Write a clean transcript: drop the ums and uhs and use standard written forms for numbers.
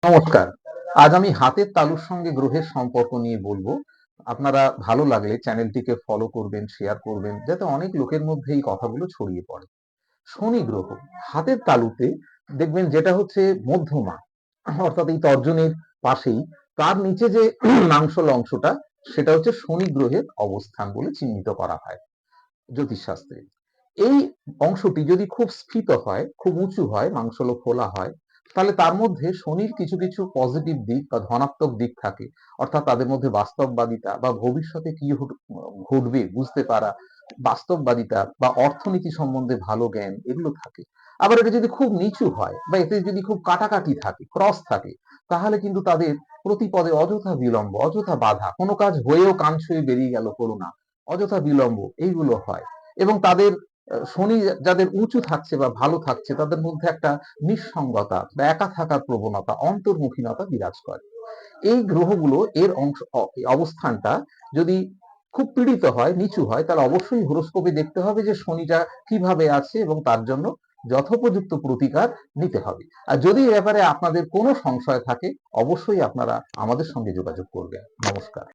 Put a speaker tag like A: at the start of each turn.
A: নমস্কার। আজ আমি হাতের তালুর সঙ্গে গ্রহের সম্পর্ক নিয়ে বলবো। আপনারা ভালো লাগলে চ্যানেলটিকে ফলো করবেন, শেয়ার করবেন যাতে অনেক লোকের মধ্যে এই কথাগুলো ছড়িয়ে পড়ে। শনি গ্রহ হাতের তালুতে দেখবেন যেটা হচ্ছে মধ্যমা, অর্থাৎ এই তর্জনীর পাশেই তার নিচে যে মাংসল অংশটা সেটা হচ্ছে শনি গ্রহের অবস্থান বলে চিহ্নিত করা হয় জ্যোতিষশাস্ত্রে। এই অংশটি যদি খুব স্ফীত হয়, খুব উঁচু হয়, মাংসল ফোলা হয়, তাহলে তার মধ্যে শনির কিছু কিছু পজিটিভ দিক বা ধনাত্মক দিক থাকে। অর্থাৎ তাদের মধ্যে বাস্তববাদিতা বা ভবিষ্যতে কি ঘটবে বুঝতে পারা, বাস্তববাদিতা বা অর্থনীতি সম্বন্ধে ভালো জ্ঞান এগুলো থাকে। আবার এটা যদি খুব নিচু হয় বা এতে যদি খুব কাটাকাটি থাকে, ক্রস থাকে, তাহলে কিন্তু তাদের প্রতিপদে অযথা বিলম্ব, অযথা বাধা, কোনো কাজ হয়েও কান ছুঁয়ে বেরিয়ে গেল হলো না, অযথা বিলম্ব এইগুলো হয়। এবং তাদের শনি যাদের উঁচু থাকছে বা ভালো থাকছে তাদের মধ্যে একটা নিঃসঙ্গতা বা একা থাকার প্রবণতা, অন্তর্মুখীনতা বিরাজ করে। এই গ্রহগুলো এর অবস্থানটা যদি খুব পীড়িত হয়, নিচু হয়, তাহলে অবশ্যই হরোস্কোপে দেখতে হবে যে শনিটা কিভাবে আছে এবং তার জন্য যথোপযুক্ত প্রতিকার নিতে হবে। আর যদি এ ব্যাপারে আপনাদের কোনো সংশয় থাকে অবশ্যই আপনারা আমাদের সঙ্গে যোগাযোগ করবেন। নমস্কার।